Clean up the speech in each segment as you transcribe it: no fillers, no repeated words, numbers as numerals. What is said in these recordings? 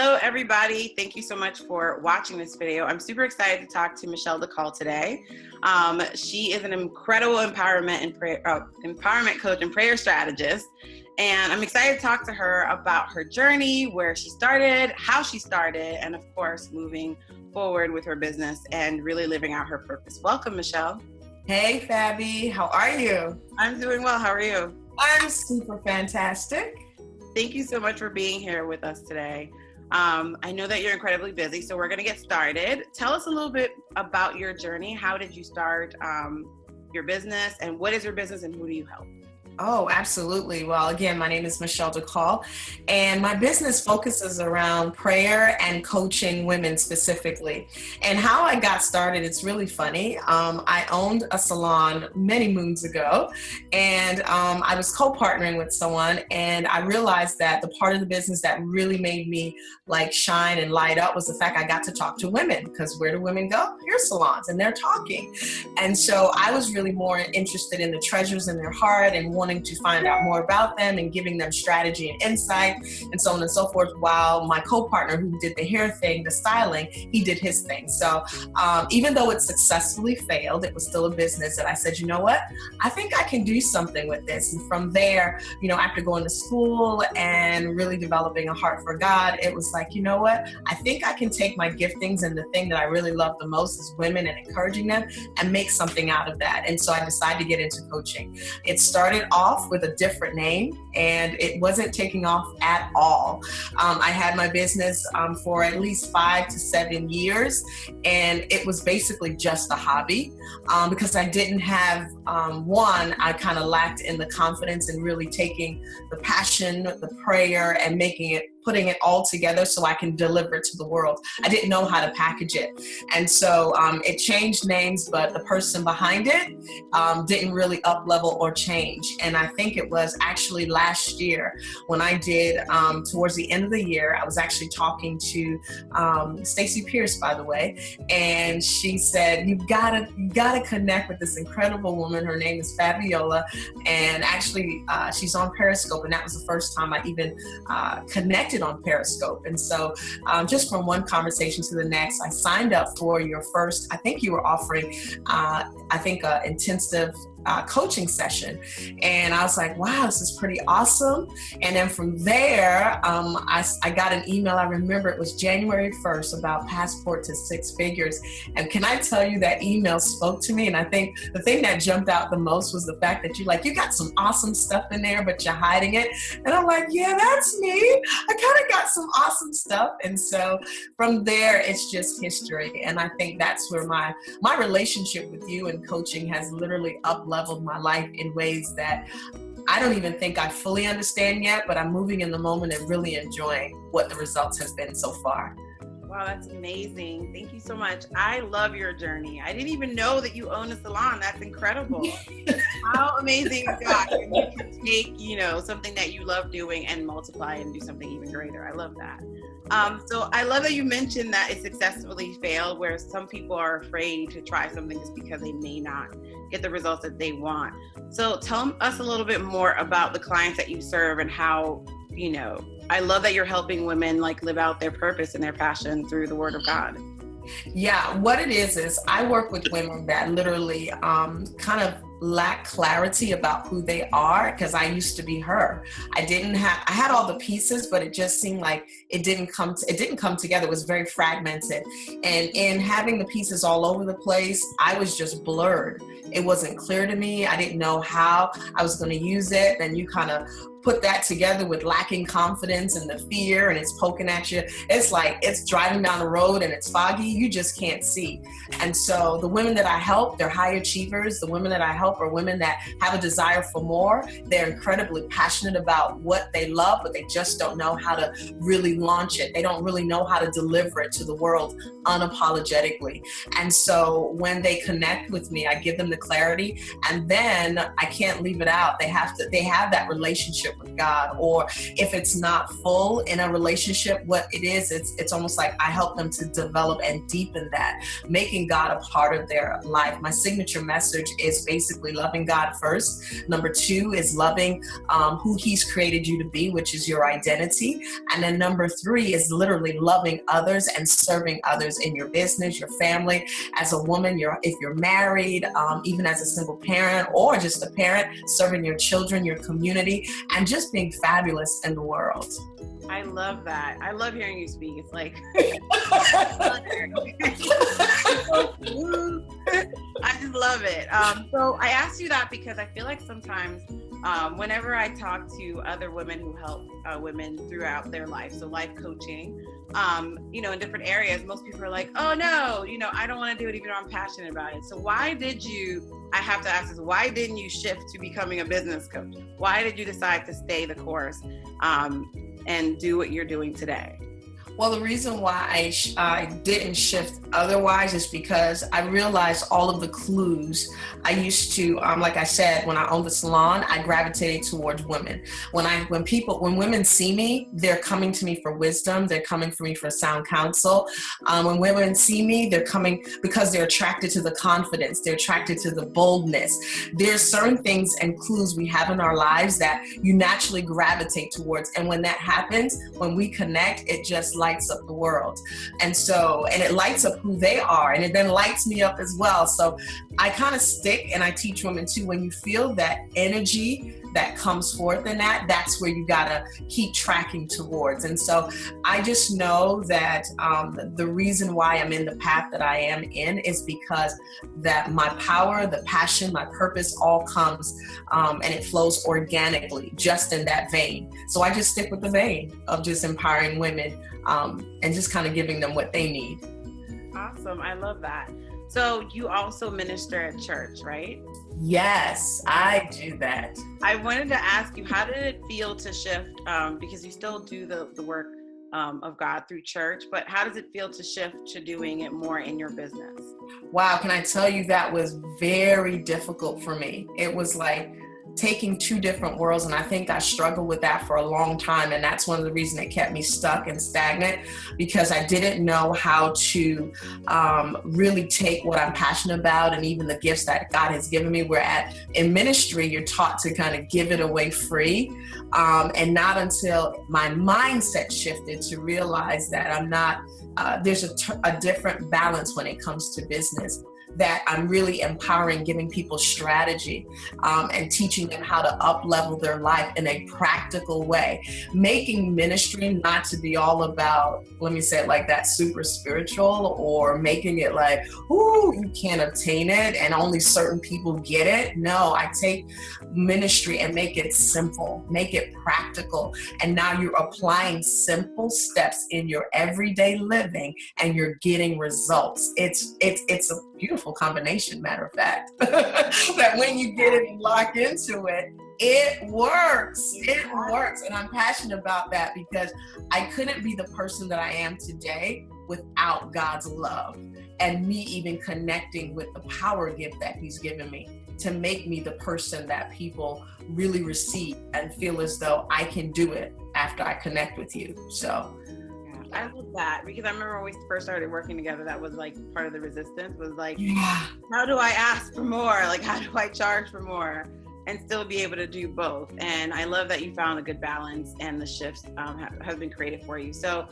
Hello, everybody. Thank you so much for watching this video. I'm super excited to talk to Michele DeCaul today. She is an incredible empowerment coach and prayer strategist. And I'm excited to talk to her about her journey, where she started, how she started, and of course, moving forward with her business and really living out her purpose. Welcome, Michele. Hey, Fabi. How are you? I'm doing well. How are you? I'm super fantastic. Thank you so much for being here with us today. I know that you're incredibly busy, so we're going to get started. Tell us a little bit about your journey. How did you start your business, and what is your business, and who do you help? Oh, absolutely. Well, again, my name is Michele DeCaul, and my business focuses around prayer and coaching women specifically. And how I got started, it's really funny. I owned a salon many moons ago, and I was co-partnering with someone, and I realized that the part of the business that really made me like shine and light up was the fact I got to talk to women, because where do women go? Hair salons, and they're talking. And so I was really more interested in the treasures in their heart and wanting to find out more about them and giving them strategy and insight and so on and so forth, while my co-partner who did the hair thing, the styling, he did his thing. So even though it successfully failed, it was still a business that I said, you know what, I think I can do something with this. And from there, after going to school and really developing a heart for God, it was like, you know what, I think I can take my giftings and the thing that I really love the most is women and encouraging them and make something out of that. And so I decided to get into coaching. It started off with a different name, and it wasn't taking off at all. I had my business for at least 5 to 7 years, and it was basically just a hobby because I didn't have I kind of lacked in the confidence in really taking the passion, the prayer, and putting it all together so I can deliver it to the world. I didn't know how to package it. And so it changed names, but the person behind it didn't really up level or change. And I think it was actually last year when I did, towards the end of the year, I was actually talking to Stacey Pierce, by the way, and she said, you gotta connect with this incredible woman. Her name is Fabiola, and actually she's on Periscope, and that was the first time I even connected on Periscope. And so just from one conversation to the next, I signed up for your first, I think you were offering, intensive coaching session. And I was like, wow, this is pretty awesome. And then from there, I got an email. I remember it was January 1st about Passport to Six Figures. And can I tell you, that email spoke to me? And I think the thing that jumped out the most was the fact that you got some awesome stuff in there, but you're hiding it. And I'm like, yeah, that's me. I kind of got some awesome stuff. And so from there, it's just history. And I think that's where my relationship with you and coaching has literally up-leveled my life in ways that I don't even think I fully understand yet, but I'm moving in the moment and really enjoying what the results have been so far. Wow, that's amazing. Thank you so much. I love your journey. I didn't even know that you own a salon. That's incredible. How amazing is that? And you can take, something that you love doing and multiply and do something even greater. I love that. So I love that you mentioned that it successfully failed, where some people are afraid to try something just because they may not get the results that they want. So tell us a little bit more about the clients that you serve and how, I love that you're helping women live out their purpose and their passion through the Word of God. Yeah, what it is I work with women that literally kind of lack clarity about who they are, because I used to be her. I had all the pieces, but it just seemed like it didn't come together. It was very fragmented. And in having the pieces all over the place, I was just blurred. It wasn't clear to me. I didn't know how I was going to use it. Then you kind of put that together with lacking confidence and the fear, and it's poking at you. It's like it's driving down the road and it's foggy. You just can't see. And so the women that I help, they're high achievers. The women that I help are women that have a desire for more. They're incredibly passionate about what they love, but they just don't know how to really launch it. They don't really know how to deliver it to the world unapologetically. And so when they connect with me, I give them the clarity, and then I can't leave it out. They have that relationship relationship with God, or if it's not full in a relationship, what it is, it's almost like I help them to develop and deepen that, making God a part of their life. My signature message is basically loving God first. Number 2 is loving who He's created you to be, which is your identity. And then number 3 is literally loving others and serving others in your business, your family. As a woman, if you're married, even as a single parent or just a parent, serving your children, your community, and just being fabulous in the world. I love that. I love hearing you speak. It's like, I just love it. So I asked you that because I feel like sometimes whenever I talk to other women who help women throughout their life, so life coaching, in different areas, most people are like, oh no, I don't want to do it even though I'm passionate about it. So I have to ask this, why didn't you shift to becoming a business coach? Why did you decide to stay the course and do what you're doing today? Well, the reason why I didn't shift otherwise is because I realized all of the clues. I used to, like I said, when I owned the salon, I gravitated towards women. When women see me, they're coming to me for wisdom. They're coming for me for sound counsel. When women see me, they're coming because they're attracted to the confidence. They're attracted to the boldness. There's certain things and clues we have in our lives that you naturally gravitate towards. And when that happens, when we connect, it just lights up the world. And it lights up who they are, and it then lights me up as well. So I kind of stick, and I teach women too, when you feel that energy that comes forth in that's where you gotta keep tracking towards. And so I just know that the reason why I'm in the path that I am in is because that my power, the passion, my purpose all comes and it flows organically just in that vein. So I just stick with the vein of just empowering women and just kind of giving them what they need. Awesome. I love that. So you also minister at church, right? Yes, I do that. I wanted to ask you, how did it feel to shift? Because you still do the work of God through church, but how does it feel to shift to doing it more in your business? Wow, can I tell you, that was very difficult for me. It was like taking 2 different worlds, and I think I struggled with that for a long time, and that's one of the reasons it kept me stuck and stagnant, because I didn't know how to really take what I'm passionate about and even the gifts that God has given me. In ministry, you're taught to kind of give it away free, and not until my mindset shifted to realize that I'm not, there's a different balance when it comes to business, that I'm really empowering, giving people strategy and teaching them how to up-level their life in a practical way, making ministry not to be all about, let me say it like that, super spiritual, or making it like, ooh, you can't obtain it and only certain people get it. No, I take ministry and make it simple, make it practical. And now you're applying simple steps in your everyday living and you're getting results. It's a beautiful combination, matter of fact, that when you get it and lock into it, it works. It works. And I'm passionate about that because I couldn't be the person that I am today without God's love and me even connecting with the power gift that He's given me to make me the person that people really receive and feel as though I can do it after I connect with you. So I love that, because I remember when we first started working together, that was like part of the resistance was like, how do I ask for more? Like, how do I charge for more and still be able to do both? And I love that you found a good balance and the shifts have been created for you. So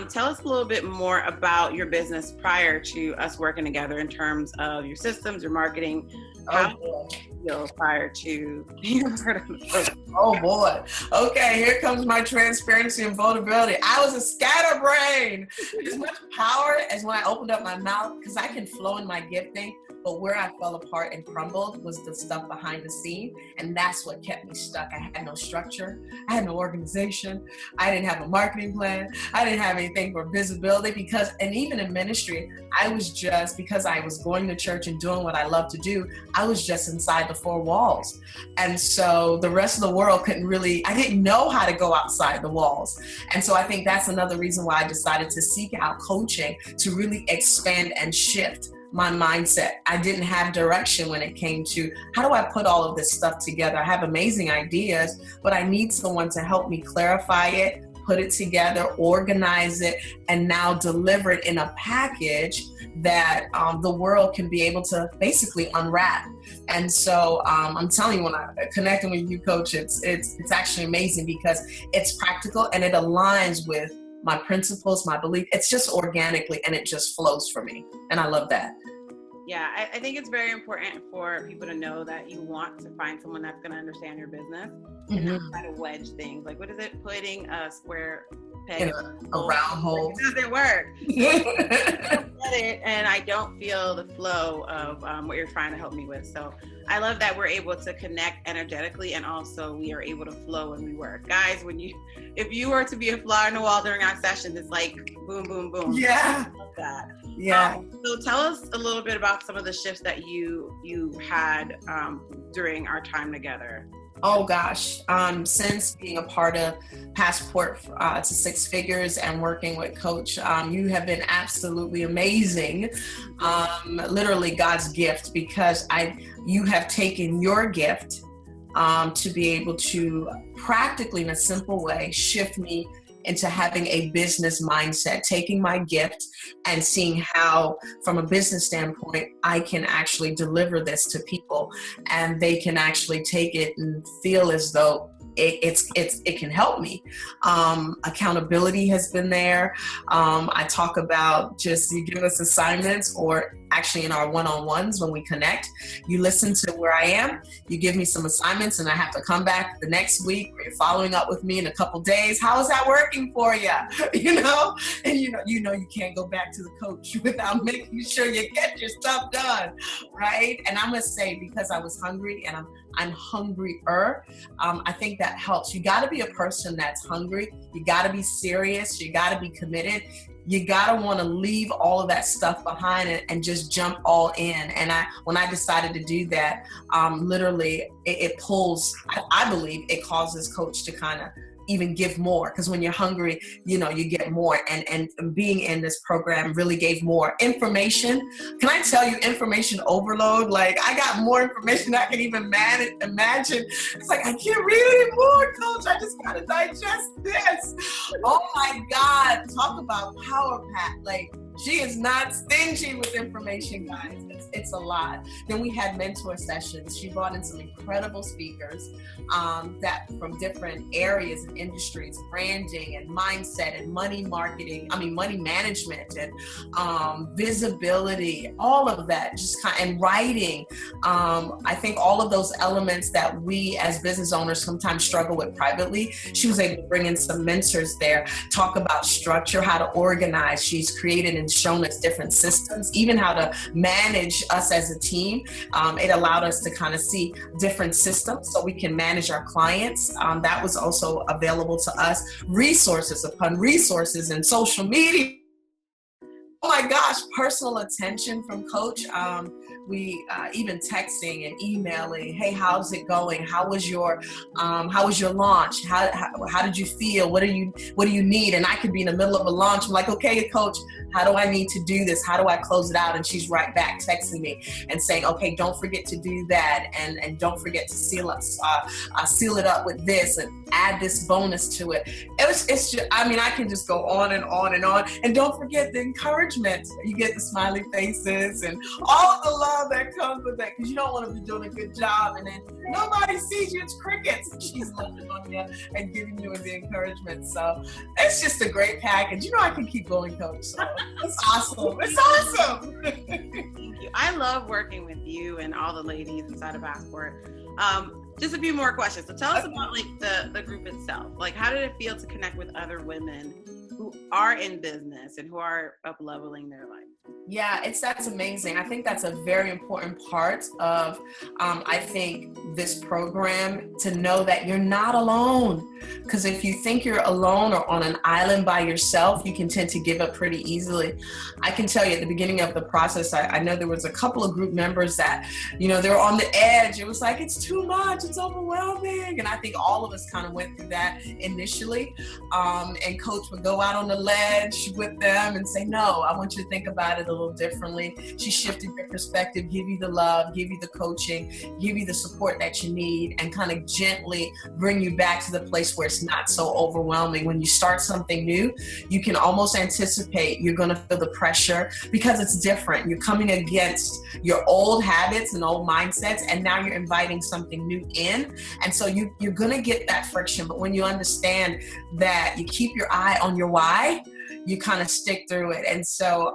tell us a little bit more about your business prior to us working together in terms of your systems, your marketing. How did you feel prior to being part of the program? Oh boy. Okay, here comes my transparency and vulnerability. I was a scatterbrain. As much power as when I opened up my mouth, because I can flow in my gifting, but where I fell apart and crumbled was the stuff behind the scene. And that's what kept me stuck. I had no structure. I had no organization. I didn't have a marketing plan. I didn't have anything for visibility and even in ministry, I was just, because I was going to church and doing what I love to do, I was just inside the 4 walls. And so the rest of the world I didn't know how to go outside the walls. And so I think that's another reason why I decided to seek out coaching to really expand and shift my mindset. I didn't have direction when it came to how do I put all of this stuff together. I have amazing ideas, but I need someone to help me clarify it, put it together, organize it, and now deliver it in a package that the world can be able to basically unwrap. And so I'm telling you, when I connecting with you, Coach, it's actually amazing because it's practical and it aligns with my principles, my belief. It's just organically and it just flows for me. And I love that. Yeah, I think it's very important for people to know that you want to find someone that's going to understand your business and not try to wedge things. Like, what is it? Putting a square peg in a round hole. It doesn't work. And I don't feel the flow of what you're trying to help me with. So I love that we're able to connect energetically, and also we are able to flow when we work. Guys, if you were to be a fly on the wall during our sessions, it's like boom, boom, boom. Yeah. I love that. Yeah. So tell us a little bit about some of the shifts that you had during our time together. Oh gosh, since being a part of Passport to Six Figures and working with Coach, you have been absolutely amazing. Literally God's gift, because you have taken your gift to be able to practically, in a simple way, shift me into having a business mindset, taking my gift and seeing how, from a business standpoint, I can actually deliver this to people and they can actually take it and feel as though it can help me. Accountability has been there. I talk about just, you give us assignments, or actually in our one-on-ones when we connect, you listen to where I am, you give me some assignments, and I have to come back the next week, or you're following up with me in a couple days. How is that working for you? And you can't go back to the coach without making sure you get your stuff done, right? And I must say, because I was hungry and I'm hungrier, I think that helps. You got to be a person that's hungry. You got to be serious. You got to be committed. You got to want to leave all of that stuff behind and just jump all in. And when I decided to do that, literally it pulls, I believe it causes Coach to kind of even give more, because when you're hungry, you get more, and being in this program really gave more information. Can I tell you, information overload? Like, I got more information than I can even imagine. It's like, I can't read anymore, Coach. I just gotta digest this. Oh my God, talk about power pack. Like, she is not stingy with information, guys. It's a lot. Then we had mentor sessions. She brought in some incredible speakers that from different areas and industries, branding and mindset and money management and visibility, all of that, and writing. I think all of those elements that we as business owners sometimes struggle with privately, she was able to bring in some mentors there, talk about structure, how to organize. She's created and shown us different systems, even how to manage us as a team. It allowed us to kind of see different systems so we can manage our clients. That was also available to us. Resources upon resources and social media. Oh my gosh, personal attention from Coach. We even texting and emailing. Hey, how's it going? How was your launch? How did you feel? What do you need? And I could be in the middle of a launch. I'm like, okay, Coach, how do I need to do this? How do I close it out? And she's right back texting me and saying, okay, don't forget to do that, and don't forget to seal it up with this and add this bonus to it. It's just, I can just go on and on and on. And don't forget the encouragement. You get the smiley faces and all of the love that comes with that, because you don't want to be doing a good job and then nobody sees you. It's crickets. She's loving on you and giving you the encouragement. So it's just a great package. I can keep going, Coach. So it's awesome. It's awesome. Thank you. I love working with you and all the ladies inside of Passport. Just a few more questions. So tell us about the group itself. Like, how did it feel to connect with other women who are in business and who are up-leveling their life? Yeah, that's amazing. I think that's a very important part of, I think, this program, to know that you're not alone. Because if you think you're alone or on an island by yourself, you can tend to give up pretty easily. I can tell you at the beginning of the process, I know there was a couple of group members that, they were on the edge. It was like, it's too much, it's overwhelming. And I think all of us kind of went through that initially. And Coach would go out on the ledge with them and say, no, I want you to think about it a little differently. She shifted your perspective, give you the love, give you the coaching, give you the support that you need, and kind of gently bring you back to the place where it's not so overwhelming. When you start something new, you can almost anticipate you're going to feel the pressure because it's different. You're coming against your old habits and old mindsets, and now you're inviting something new in. And so you're going to get that friction. But when you understand that you keep your eye on your why, you kind of stick through it. And so,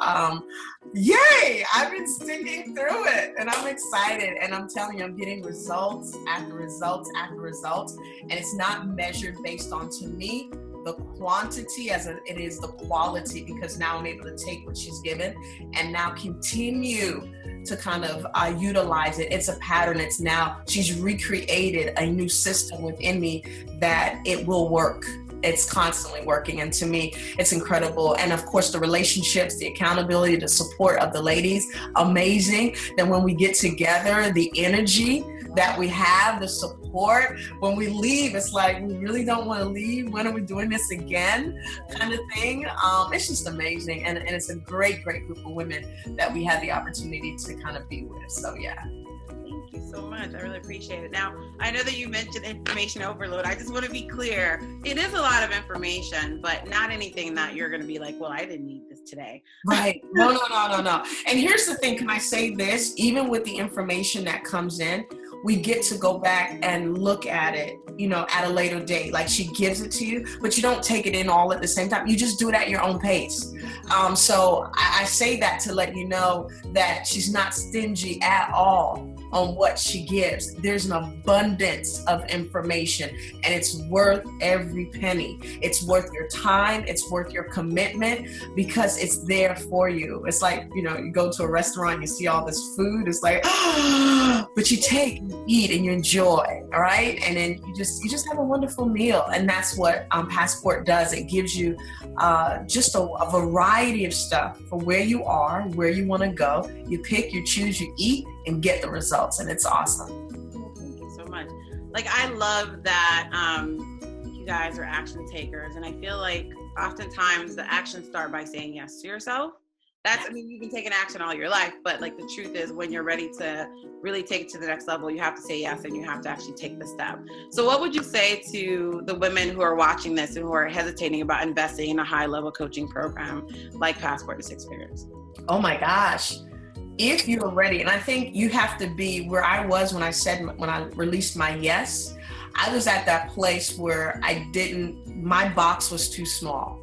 yay, I've been sticking through it and I'm excited. And I'm telling you, I'm getting results after results after results. And it's not measured based on, to me, the quantity as it is the quality, because now I'm able to take what she's given and now continue to kind of utilize it. It's a pattern. It's now, she's recreated a new system within me that it will work. It's constantly working. And to me, it's incredible. And of course, the relationships, the accountability, the support of the ladies, amazing. Then when we get together, the energy that we have, the support, when we leave, it's like, we really don't want to leave. When are we doing this again? Kind of thing. It's just amazing. And it's a great, great group of women that we had the opportunity to kind of be with. So yeah. Thank you so much. I really appreciate it. Now, I know that you mentioned information overload. I just want to be clear. It is a lot of information, but not anything that you're going to be like, well, I didn't need this today. Right. No. And here's the thing. Can I say this? Even with the information that comes in, we get to go back and look at it, at a later date. Like, she gives it to you, but you don't take it in all at the same time. You just do it at your own pace. So I say that to let you know that she's not stingy at all on what she gives. There's an abundance of information, and it's worth every penny. It's worth your time. It's worth your commitment, because it's there for you. It's like, you go to a restaurant, you see all this food. It's like, but you take, you eat, and you enjoy. All right. And then you just have a wonderful meal. And that's what Passport does. It gives you just a variety of stuff for where you are, where you want to go. You pick, you choose, you eat, and get the results. And it's awesome. Thank you so much. Like, I love that you guys are action takers. And I feel like oftentimes the actions start by saying yes to yourself. You've been taking action all your life, but like, the truth is, when you're ready to really take it to the next level, you have to say yes, and you have to actually take the step. So what would you say to the women who are watching this and who are hesitating about investing in a high level coaching program like Passport to Six Figures? Oh my gosh. If you're ready, and I think you have to be where I was when I released my yes. I was at that place where my box was too small.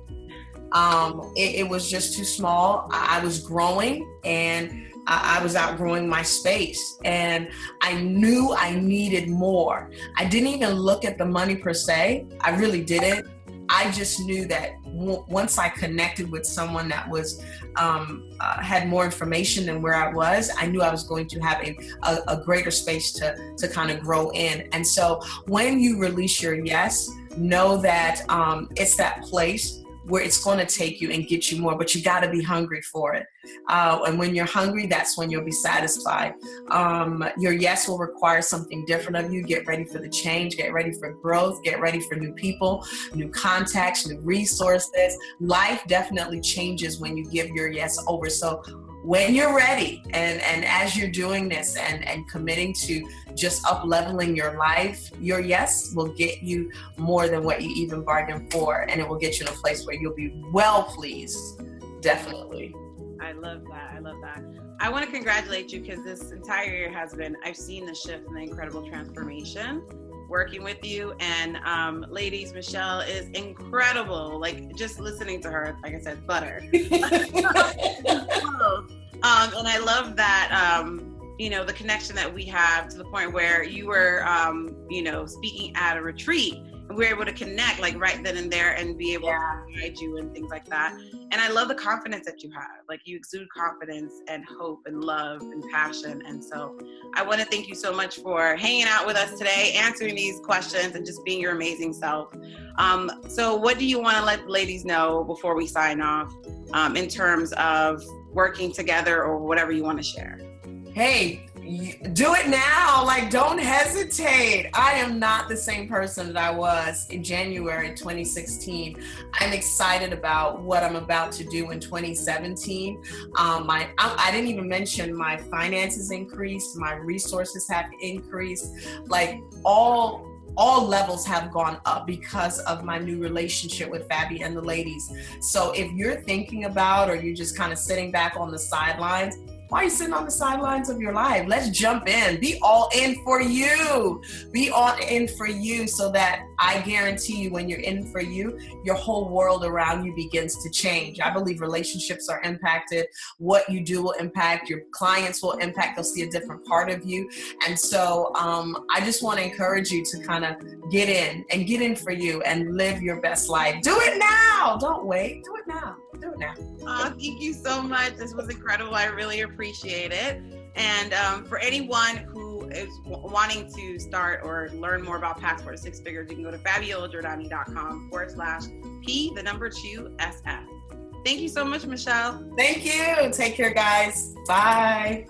It was just too small. I was growing, and I was outgrowing my space, and I knew I needed more. I didn't even look at the money per se. I really didn't. I just knew that once I connected with someone that was had more information than where I was, I knew I was going to have a greater space to kind of grow in. And so when you release your yes, know that it's that place where it's going to take you and get you more, but you got to be hungry for it. And when you're hungry, that's when you'll be satisfied. Your yes will require something different of you. Get ready for the change, get ready for growth, get ready for new people, new contacts, new resources. Life definitely changes when you give your yes over. So when you're ready, and as you're doing this and committing to just up-leveling your life, your yes will get you more than what you even bargained for, and it will get you in a place where you'll be well pleased. Definitely. I love that. I want to congratulate you, because this entire year I've seen the shift and the incredible transformation working with you. And ladies, Michele is incredible. Like, just listening to her, like I said, butter. And I love that, the connection that we have, to the point where you were, speaking at a retreat, and we were able to connect like right then and there, and be able to guide you and things like that. And I love the confidence that you have. Like, you exude confidence and hope and love and passion. And so I want to thank you so much for hanging out with us today, answering these questions, and just being your amazing self. So what do you want to let the ladies know before we sign off, in terms of working together, or whatever you want to share? Hey, Do it now. Like, don't hesitate. I am not the same person that I was in January 2016. I'm excited about what I'm about to do in 2017. I didn't even mention my finances increased, my resources have increased, like all levels have gone up because of my new relationship with Fabi and the ladies. So if you're thinking about, or you're just kind of sitting back on the sidelines, why are you sitting on the sidelines of your life? Let's jump in. Be all in for you. Be all in for you, so that I guarantee you, when you're in for you, your whole world around you begins to change. I believe relationships are impacted. What you do will impact. Your clients will impact. They'll see a different part of you. And so I just want to encourage you to kind of get in for you and live your best life. Do it now. Don't wait. Do it now. Do it now. Oh, thank you so much. This was incredible. I really appreciate it. And for anyone who is wanting to start or learn more about Passport to Six Figures, you can go to FabioJordani.com/P2SF. Thank you so much, Michele. Thank you. Take care, guys. Bye.